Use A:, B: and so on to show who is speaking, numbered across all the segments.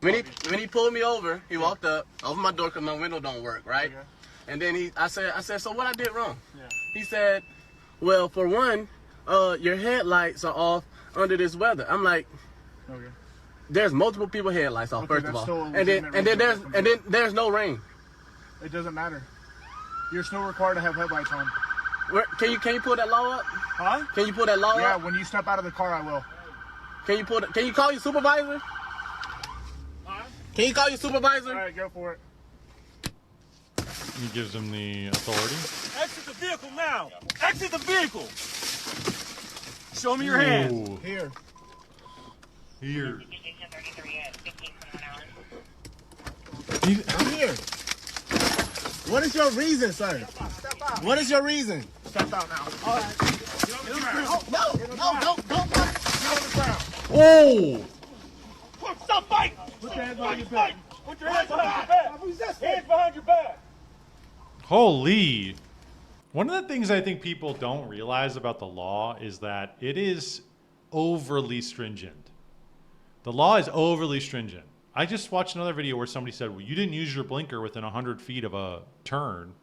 A: When he pulled me over, he walked up, opened my door because my window don't work, right? Okay. And then I said, so what I did wrong? Yeah. He said, well, for one, your headlights are off under this weather. I'm like, okay. There's multiple people headlights off, first of all. And then there's no rain.
B: It doesn't matter. You're still required to have headlights on.
A: Can you pull that law up?
B: Huh?
A: Can you pull that law up?
B: Yeah, when you step out of the car, I will.
A: Can you call your supervisor? Huh? Can you call your supervisor?
B: All right, go for it.
C: He gives him the authority.
D: Exit the vehicle now. Exit the vehicle. Show me your hand.
B: Here.
A: I'm here. What is your reason, sir?
B: Step out.
A: What is your reason?
B: Step out now. All right.
A: No, don't. Get on the ground.
C: Oh!
D: Stop fighting.
B: Put your hands behind your back.
D: Put your hands behind your back. Hands behind your back.
C: Holy. One of the things I think people don't realize about the law is that it is overly stringent. The law is overly stringent. I just watched another video where somebody said, well, you didn't use your blinker within 100 feet of a turn,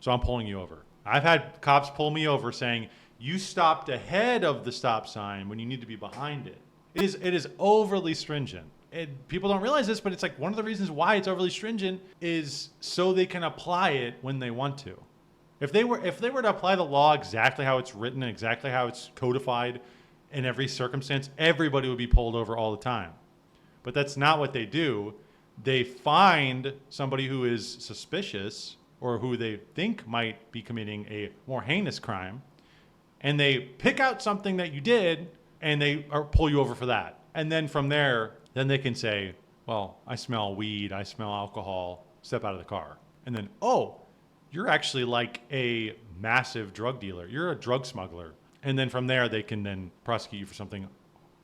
C: so I'm pulling you over. I've had cops pull me over saying, you stopped ahead of the stop sign when you need to be behind it. It is overly stringent. People don't realize this, but it's like one of the reasons why it's overly stringent is so they can apply it when they want to. If they were to apply the law exactly how it's written and exactly how it's codified in every circumstance, everybody would be pulled over all the time. But that's not what they do. They find somebody who is suspicious or who they think might be committing a more heinous crime, and they pick out something that you did, and they pull you over for that. And then from there, then they can say, well, I smell weed, I smell alcohol, step out of the car. And then, oh, you're actually like a massive drug dealer. You're a drug smuggler. And then from there, they can then prosecute you for something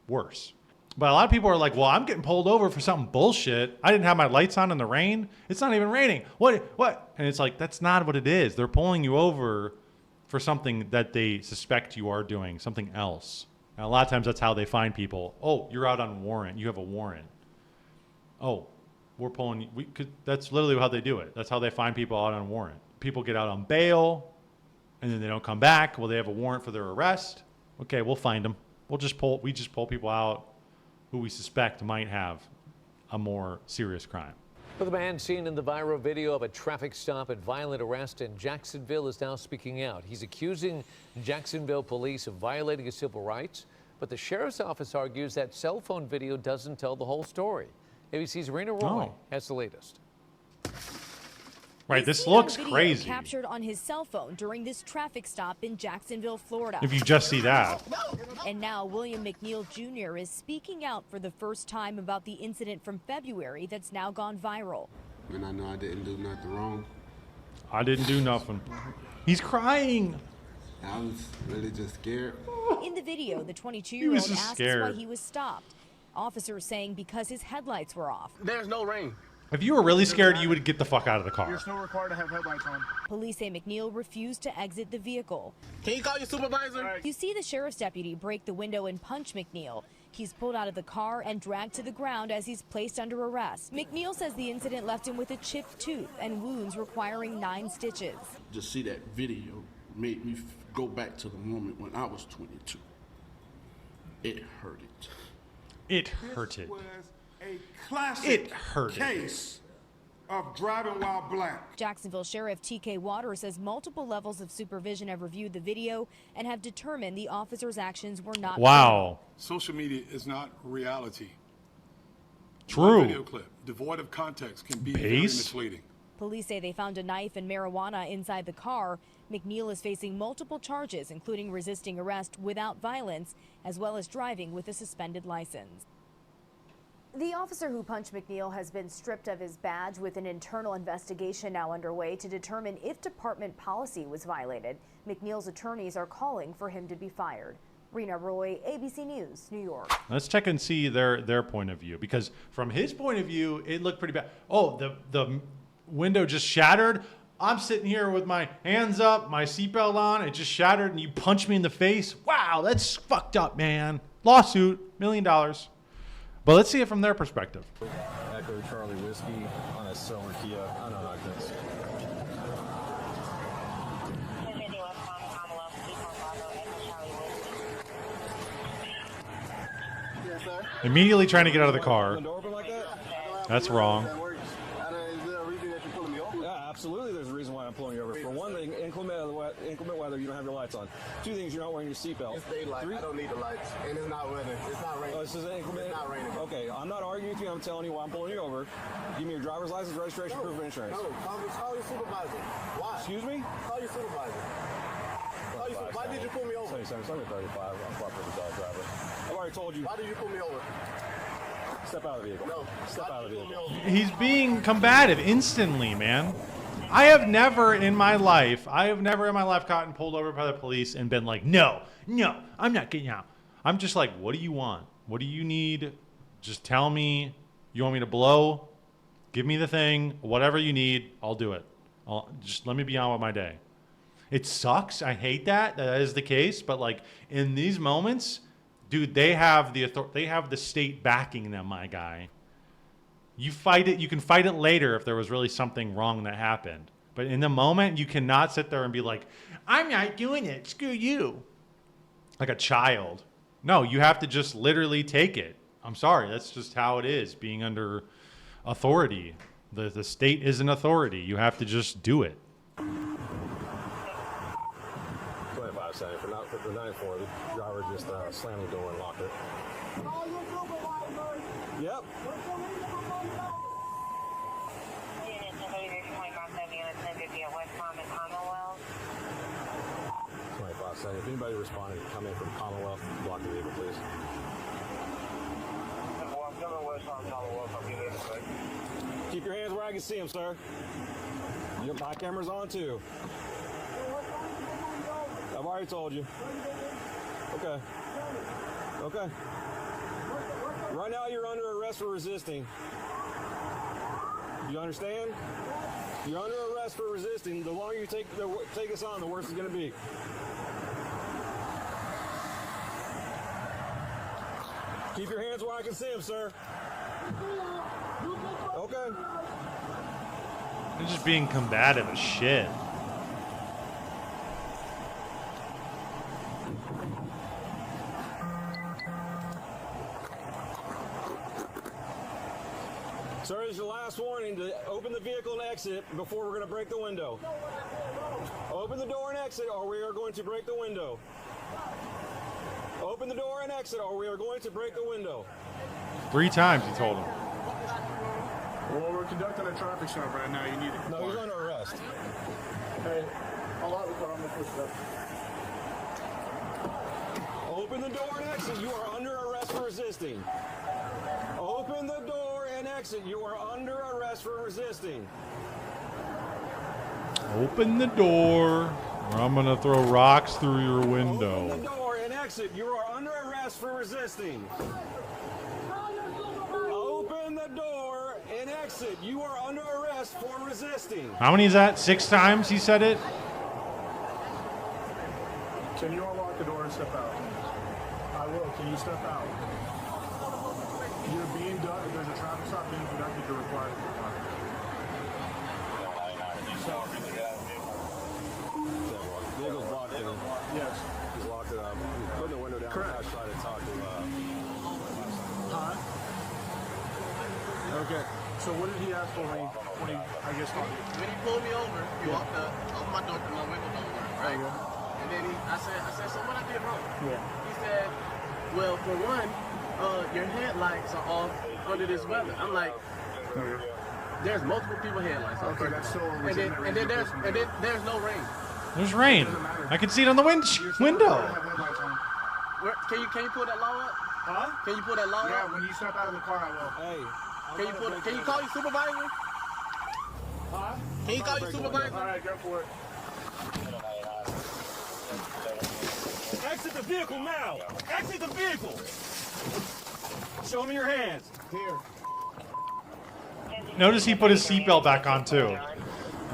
C: worse. But a lot of people are like, well, I'm getting pulled over for something bullshit. I didn't have my lights on in the rain. It's not even raining. What? And it's like, that's not what it is. They're pulling you over for something that they suspect you are doing, something else. And a lot of times that's how they find people. Oh, you're out on warrant. You have a warrant. Oh, we're pulling you. That's literally how they do it. That's how they find people out on warrant. People get out on bail, and then they don't come back. Well, they have a warrant for their arrest. Okay, we'll find them. We just pull people out who we suspect might have a more serious crime.
E: Well, the man seen in the viral video of a traffic stop and violent arrest in Jacksonville is now speaking out. He's accusing Jacksonville police of violating his civil rights, but the sheriff's office argues that cell phone video doesn't tell the whole story. ABC's Rena Roy has the latest.
C: Right, this looks crazy.
F: Captured on his cell phone during this traffic stop in Jacksonville, Florida.
C: If you just see that.
F: And now William McNeil Jr. is speaking out for the first time about the incident from February that's now gone viral.
G: And I know I didn't do nothing wrong.
C: I didn't do nothing. He's crying.
G: I was really just scared.
F: In the video, the 22-year-old asks why he was stopped. Officers saying because his headlights were off.
A: There's no rain.
C: If you were really scared, you would get the fuck out of the car.
B: You're still required to have headlights on.
F: Police say McNeil refused to exit the vehicle.
A: Can you call your supervisor?
B: Right.
F: You see the sheriff's deputy break the window and punch McNeil. He's pulled out of the car and dragged to the ground as he's placed under arrest. McNeil says the incident left him with a chipped tooth and wounds requiring 9 stitches.
G: Just see that video made me go back to the moment when I was 22. It hurted.
C: It hurted.
H: This was a classic case of driving while black.
F: Jacksonville Sheriff TK Waters says multiple levels of supervision have reviewed the video and have determined the officer's actions were not.
C: Wow.
H: Social media is not reality.
C: True.
H: One video clip devoid of context can be very misleading.
F: Police say they found a knife and marijuana inside the car. McNeil is facing multiple charges, including resisting arrest without violence, as well as driving with a suspended license. The officer who punched McNeil has been stripped of his badge, with an internal investigation now underway to determine if department policy was violated. McNeil's attorneys are calling for him to be fired. Rena Roy, ABC News, New York.
C: Let's check and see their point of view, because from his point of view, it looked pretty bad. Oh, the window just shattered. I'm sitting here with my hands up, my seatbelt on, it just shattered, and you punch me in the face. Wow, that's fucked up, man. Lawsuit, $1 million. But let's see it from their perspective.
I: Echo Charlie Whiskey on a silver Kia. I know like this.
A: Yes, sir.
C: Immediately trying to get out of the car.
I: The door open like that?
C: That's wrong.
A: Is there a reason that you're pulling me over?
I: Yeah, absolutely. There's a reason why I'm pulling you over. For one thing, inclement weather, you don't have your lights on. Two things, you're not wearing your seatbelt.
A: It's daylight. I don't need the lights. And it's not weather. It's not raining.
I: Oh, this is inclement?
A: It's not raining.
I: Okay, I'm not arguing with you. I'm telling you why I'm pulling you over. Give me your driver's license, registration, proof of insurance.
A: No, call your supervisor. Why?
I: Excuse me?
A: Call your supervisor. Why did you pull me over?
I: 37, 35. I'm cooperative dog driver. I've already told you.
A: Why did you pull me over?
I: Step out of the vehicle.
A: No.
I: Step out of the vehicle.
C: He's being combative instantly, man. I have never in my life gotten pulled over by the police and been like, no, I'm not getting out. I'm just like, what do you want? What do you need? Just tell me. You want me to blow? Give me the thing. Whatever you need, I'll do it. Just let me be on with my day. It sucks. I hate that is the case. But like in these moments, dude, they have the state backing them, my guy. You fight it. You can fight it later if there was really something wrong that happened. But in the moment, you cannot sit there and be like, I'm not doing it. Screw you. Like a child. No, you have to just literally take it. I'm sorry. That's just how it is, being under authority. The state is an authority. You have to just do it.
I: 25 seconds. For 9-4, the driver just slammed the door and locked it. Yep. 25 seconds. If anybody responding, come in from Commonwealth, block the vehicle, please. Keep your hands where I can see them, sir. My camera's on too. I've already told you. Okay. Okay. Right now you're under arrest for resisting. You understand? You're under arrest for resisting. The longer you take us on, the worse it's going to be. Keep your hands where I can see them, sir. Okay.
C: They're just being combative as shit.
I: Sir, this is your last warning to open the vehicle and exit before we're going to break the window. Open the door and exit or we are going to break the window. Open the door and exit or we are going to break the window.
C: 3 times he told him.
B: Well, we're conducting a traffic stop right now. You need it.
I: No, he's under arrest.
B: Hey, I'll lock the car. I'm going to push it up.
I: Open the door and exit. You are under arrest for resisting. Open the door and exit. You are under arrest for resisting.
C: Open the door, or I'm gonna throw rocks through your window.
I: Open the door and exit. You are under arrest for resisting. Open the door and exit. You are under arrest for resisting.
C: How many is that? 6 times he said it?
B: Can you unlock the door and step out? I will. Can you step out? You're being done. If there's a traffic stop being conducted, you're required to comply.
I: Vehicle's blocked in.
B: Yes.
I: He's locked it up. He's putting the window down.
B: Correct.
I: I tried to talk to
B: Huh? Okay. So what did he ask for when he I guess, talked?
A: When he pulled me over, he walked up, opened my door because my window don't work, right? And then I said, so what I did wrong?
B: Yeah.
A: He said, well, for one, your headlights are off under this weather. I'm like, there's multiple people headlights off.
B: Okay, that's still
A: and then there's no rain.
C: There's rain. I can see it on the window.
A: Where, can you pull that law up?
B: Huh?
A: Can you pull that law
B: Yeah,
A: up?
B: when you step out of the car, I will.
I: Hey.
A: Can you call your supervisor?
B: Huh?
A: Can you call your supervisor?
B: All right, go for it.
D: Exit the vehicle now! Exit the vehicle! Show me your hands.
B: Here.
C: Notice he put his seatbelt back on too. I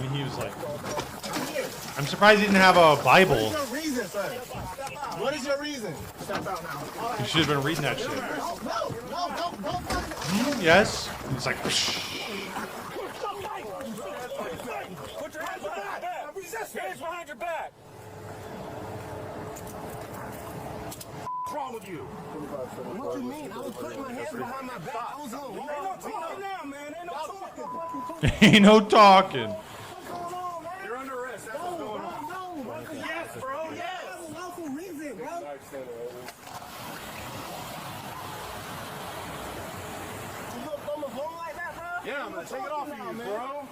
C: mean, he was like, I'm surprised he didn't have a Bible.
A: What is your reason, sir? What is your reason?
B: Step out now.
C: You should have been reading that shit.
A: No, don't
C: Yes. And he's like,
D: Put your hands behind your back. Hands behind your back. What's wrong with you?
J: What you mean? I was putting my hands behind my back. I was on.
D: Ain't no talking now, man. Ain't no talking.
C: ain't no talking.
D: You're under arrest. That's what's going on. Yes, bro. Yes.
J: Lawful reason, bro. You gonna throw my phone like that, bro?
D: Yeah, I'm gonna take it off of you, bro.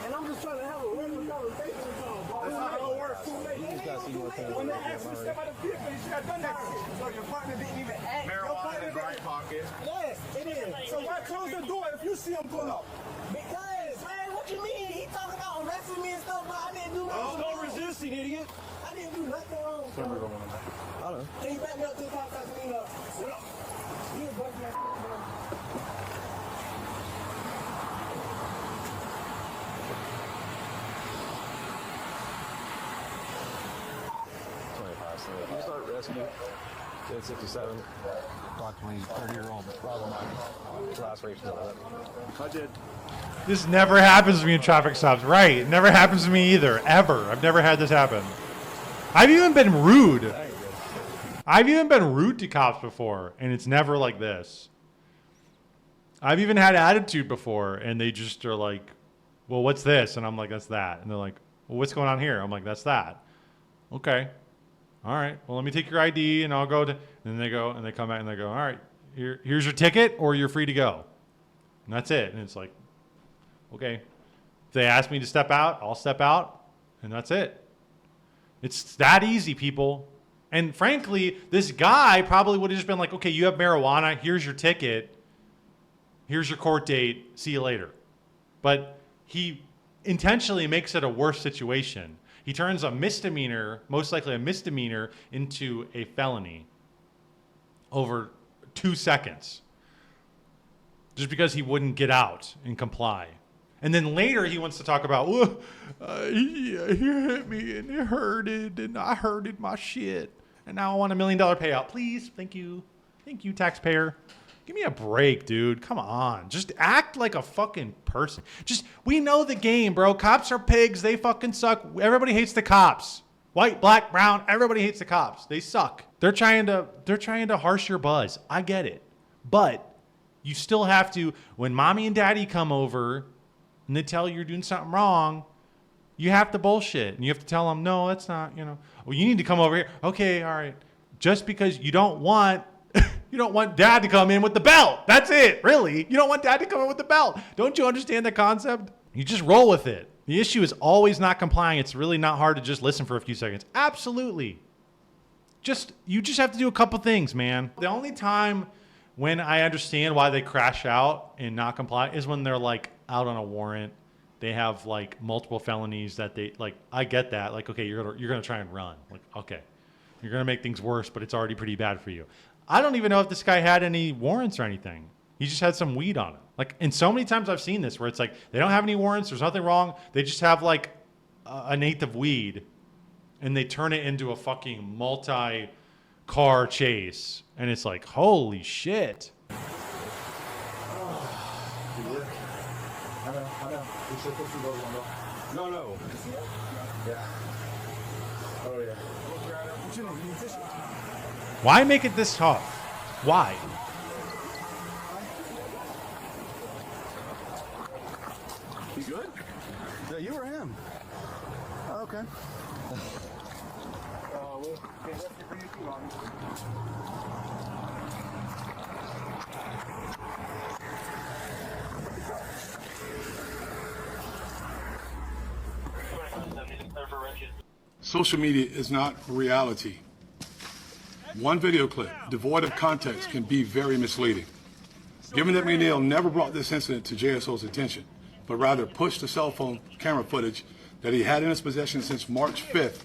J: And I'm just trying to have a regular conversation with y'all, bro.
D: That's not how it works. When they asked me to step out of the vehicle, you should have done that shit.
J: So your partner didn't even ask.
D: Marijuana in his right pocket.
J: Yes, it is.
D: So why close the door if you see him pull up?
J: Because, man, what you mean? He talking about arresting me and stuff, but I didn't do nothing.
D: Oh, don't resist, you idiot.
J: I didn't do nothing wrong. Can you back me up to the cop car? You know, you was busting that shit, bro.
K: You start rescue. 1067. Approximately 30-year-old Bravo 9. Laceration of it.
B: I did.
C: This never happens to me in traffic stops. Right. It never happens to me either. Ever. I've never had this happen. I've even been rude. I've even been rude to cops before, and it's never like this. I've even had attitude before, and they just are like, well, what's this? And I'm like, that's that. And they're like, well, what's going on here? I'm like, that's that. Okay. All right. Well, let me take your ID, and I'll go to... And then they go, and they come back, and they go, all right, here's your ticket, or you're free to go. And that's it. And it's like, okay. If they ask me to step out, I'll step out, and that's it. It's that easy, people. And frankly, this guy probably would have just been like, okay, you have marijuana. Here's your ticket. Here's your court date. See you later. But he intentionally makes it a worse situation. He turns a misdemeanor, most likely a misdemeanor, into a felony over 2 seconds. Just because he wouldn't get out and comply. And then later he wants to talk about, he hit me and it hurted and I hurted my shit. And now I want $1 million payout. Please. Thank you. Thank you, taxpayer. Give me a break, dude. Come on. Just act like a fucking person. We know the game, bro. Cops are pigs. They fucking suck. Everybody hates the cops. White, black, brown. Everybody hates the cops. They suck. They're trying to harsh your buzz. I get it. But you still have to, when mommy and daddy come over and they tell you you're doing something wrong, you have to bullshit. And you have to tell them, no, that's not, well, you need to come over here. Okay, all right. Just because you don't want dad to come in with the belt. That's it, really. You don't want dad to come in with the belt. Don't you understand the concept? You just roll with it. The issue is always not complying. It's really not hard to just listen for a few seconds. Absolutely. You just have to do a couple things, man. The only time when I understand why they crash out and not comply is when they're like out on a warrant. They have like multiple felonies that they like. I get that. Like, okay, you're gonna try and run. Like, okay, you're gonna make things worse, but it's already pretty bad for you. I don't even know if this guy had any warrants or anything. He just had some weed on him. Like, and so many times I've seen this where it's like they don't have any warrants. There's nothing wrong. They just have like an eighth of weed, and they turn it into a fucking multi-car chase, and it's like, holy shit.
I: No.
B: Yeah. Oh, yeah.
C: Why make it this tough? Why?
B: You good? Yeah, you or him? Oh, okay.
H: Social media is not reality. One video clip, devoid of context, can be very misleading. Given that McNeil never brought this incident to JSO's attention, but rather pushed the cell phone camera footage that he had in his possession since March 5th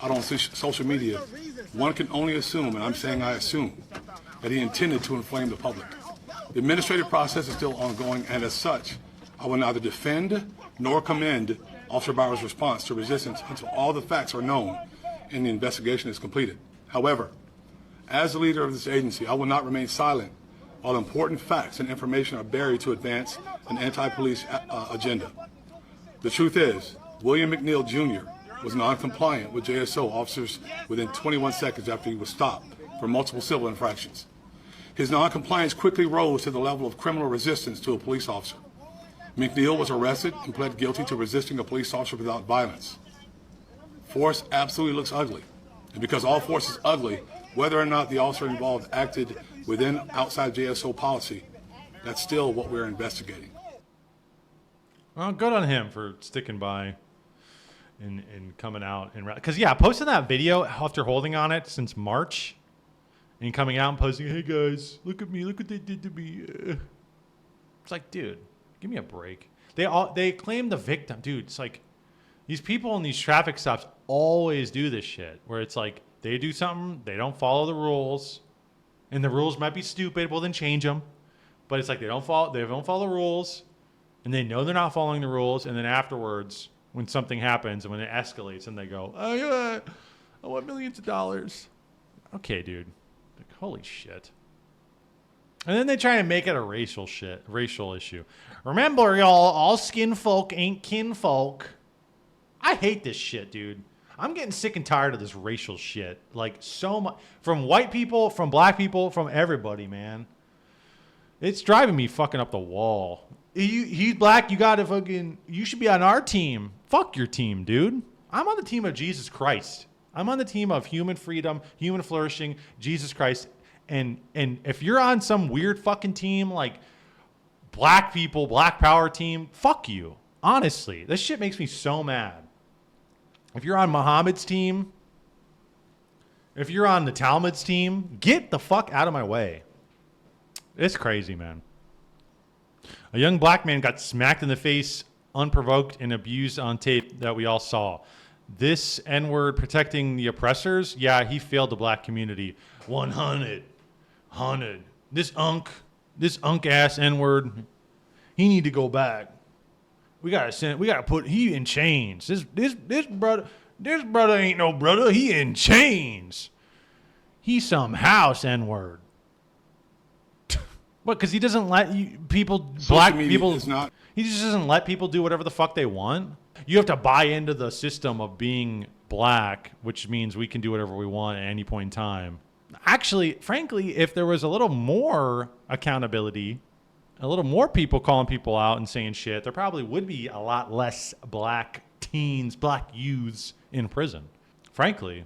H: out on social media, one can only assume, and I'm saying I assume, that he intended to inflame the public. The administrative process is still ongoing, and as such, I will neither defend nor commend Officer Bauer's response to resistance until all the facts are known and the investigation is completed. However, as the leader of this agency, I will not remain silent while important facts and information are buried to advance an anti-police agenda. The truth is, William McNeil Jr. was non-compliant with JSO officers within 21 seconds after he was stopped for multiple civil infractions. His non-compliance quickly rose to the level of criminal resistance to a police officer. McNeil was arrested and pled guilty to resisting a police officer without violence. Force absolutely looks ugly. And because all force is ugly, whether or not the officer involved acted within outside JSO policy, that's still what we're investigating.
C: Well, good on him for sticking by and coming out. Because, yeah, posting that video after holding on it since March and coming out and posting, hey, guys, look at me. Look what they did to me. It's like, dude, give me a break. They claim the victim. Dude, it's like these people in these traffic stops always do this shit where it's like they do something, they don't follow the rules, and the rules might be stupid. Well, then change them. But it's like they don't follow the rules, and they know they're not following the rules, and then afterwards, when something happens and when it escalates, and they go, oh, yeah, I want millions of dollars. Okay, dude. Like, holy shit. And then they try to make it a racial issue. Remember, y'all, all skin folk ain't kin folk. I hate this shit, dude. I'm getting sick and tired of this racial shit. Like, so much. From white people, from black people, from everybody, man. It's driving me fucking up the wall. He's black, you should be on our team. Fuck your team, dude. I'm on the team of Jesus Christ. I'm on the team of human freedom, human flourishing, Jesus Christ. And if you're on some weird fucking team like black people, black power team, fuck you. Honestly, this shit makes me so mad. If you're on Muhammad's team, if you're on the Talmud's team, get the fuck out of my way. It's crazy, man. A young black man got smacked in the face, unprovoked, and abused on tape that we all saw. This N-word protecting the oppressors, yeah, he failed the black community. 100. This unk ass N-word, he need to go back. We gotta put he in chains. This brother ain't no brother. He in chains. He's some house N-word. What? Because he doesn't let people, black people, he just doesn't let people do whatever the fuck they want. You have to buy into the system of being black, which means we can do whatever we want at any point in time. Actually, frankly, if there was a little more accountability, a little more people calling people out and saying shit, there probably would be a lot less black teens, black youths in prison. Frankly,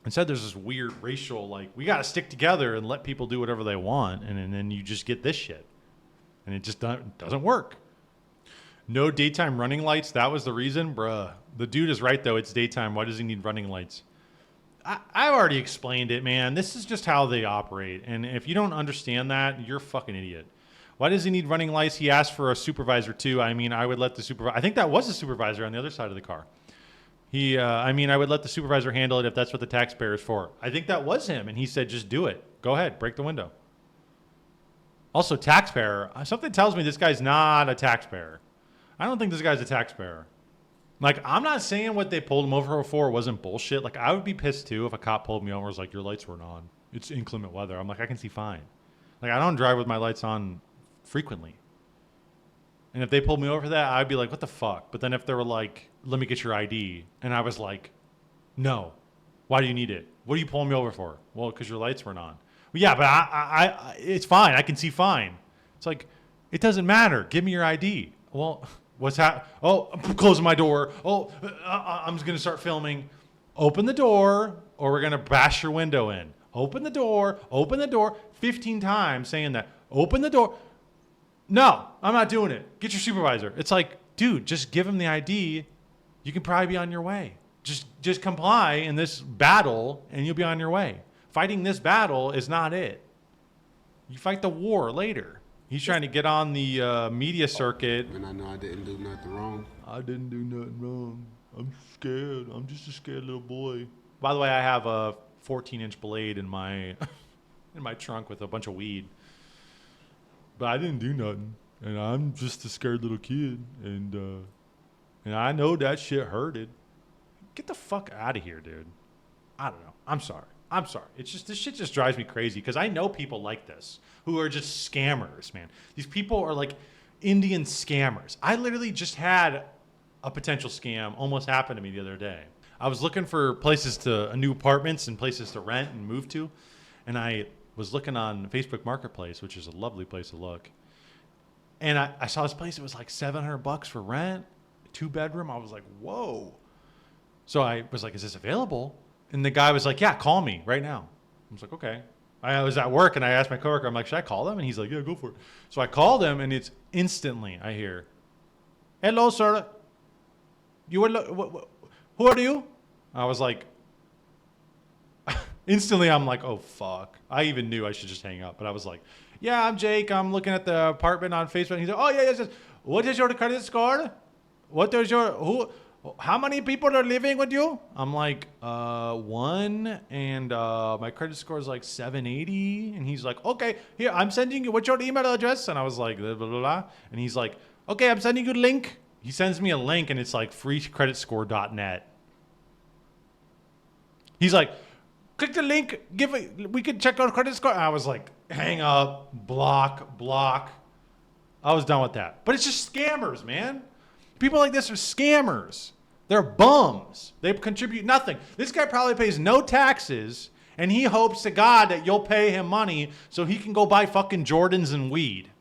C: instead there's this weird racial, like, we got to stick together and let people do whatever they want, and then you just get this shit. And it just doesn't work. No daytime running lights, that was the reason? Bruh. The dude is right, though. It's daytime. Why does he need running lights? I've already explained it, man. This is just how they operate. And if you don't understand that, you're a fucking idiot. Why does he need running lights? He asked for a supervisor, too. I mean, I would let the supervisor... I think that was the supervisor on the other side of the car. I would let the supervisor handle it if that's what the taxpayer is for. I think that was him, and he said, just do it. Go ahead, break the window. Also, taxpayer. Something tells me this guy's not a taxpayer. I don't think this guy's a taxpayer. Like, I'm not saying what they pulled him over for wasn't bullshit. Like, I would be pissed, too, if a cop pulled me over and was like, your lights weren't on. It's inclement weather. I'm like, I can see fine. Like, I don't drive with my lights on frequently. And if they pulled me over for that, I'd be like, what the fuck? But then if they were like, let me get your ID, and I was like, no. Why do you need it? What are you pulling me over for? Well, because your lights weren't on. Well, yeah, but I it's fine. I can see fine. It's like, it doesn't matter. Give me your ID. Well, what's that? Oh, I'm closing my door. Oh, I'm just going to start filming. Open the door, or we're going to bash your window in. Open the door, 15 times saying that. Open the door. No, I'm not doing it. Get your supervisor. It's like, dude, just give him the ID. You can probably be on your way. Just comply in this battle, and you'll be on your way. Fighting this battle is not it. You fight the war later. He's trying to get on the media circuit.
G: And I know I didn't do nothing wrong.
C: I didn't do nothing wrong. I'm scared. I'm just a scared little boy. By the way, I have a 14-inch blade in my in my trunk with a bunch of weed. But I didn't do nothing, and I'm just a scared little kid, and I know that shit hurted. Get the fuck out of here, dude. I don't know. I'm sorry. I'm sorry. It's just, this shit just drives me crazy because I know people like this who are just scammers, man. These people are like Indian scammers. I literally just had a potential scam almost happen to me the other day. I was looking for new apartments and places to rent and move to. And I was looking on Facebook Marketplace, which is a lovely place to look. And I saw this place. It was like $700 for rent, 2-bedroom. I was like, whoa. So I was like, is this available? And the guy was like, yeah, call me right now. I was like, okay. I was at work and I asked my coworker, I'm like, should I call them? And he's like, yeah, go for it. So I called him and it's instantly, I hear, hello, sir. You were, who are you? I was like, instantly I'm like, oh, fuck. I even knew I should just hang up. But I was like, yeah, I'm Jake. I'm looking at the apartment on Facebook. And he's like, oh, yeah, yes. What is your credit score? What is your, how many people are living with you? I'm like, 1. And my credit score is like 780. And he's like, okay, here, I'm sending you, what's your email address? And I was like, blah, blah, blah. And he's like, okay, I'm sending you a link. He sends me a link and it's like freecreditscore.net. He's like, click the link, we can check our credit score. I was like, hang up, block. I was done with that. But it's just scammers, man. People like this are scammers. They're bums. They contribute nothing. This guy probably pays no taxes, and he hopes to God that you'll pay him money so he can go buy fucking Jordans and weed.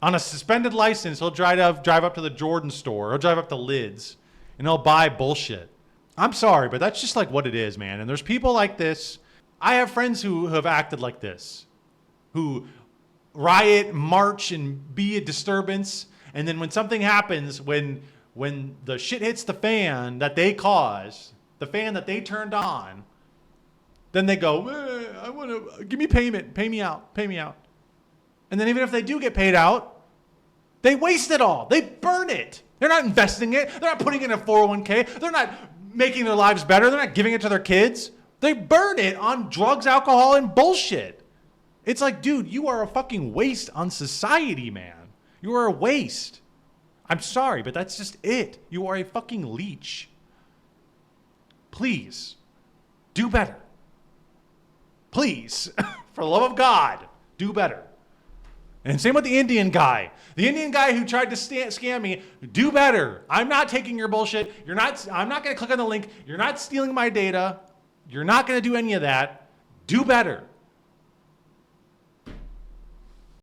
C: On a suspended license, he'll drive up to the Jordan store, he'll drive up to Lids, and he'll buy bullshit. I'm sorry, but that's just like what it is, man. And there's people like this. I have friends who have acted like this, who riot, march, and be a disturbance. And then when something happens, when the shit hits the fan that they caused, the fan that they turned on, then they go, I want to, give me payment, pay me out. And then even if they do get paid out, they waste it all. They burn it. They're not investing it. They're not putting it in a 401k. They're not making their lives better. They're not giving it to their kids. They burn it on drugs, alcohol, and bullshit. It's like, dude, you are a fucking waste on society, man. You are a waste. I'm sorry, but that's just it. You are a fucking leech. Please, do better. Please, for the love of God, do better. And same with the Indian guy. The Indian guy who tried to scam me, do better. I'm not taking your bullshit. I'm not going to click on the link. You're not stealing my data. You're not going to do any of that. Do better.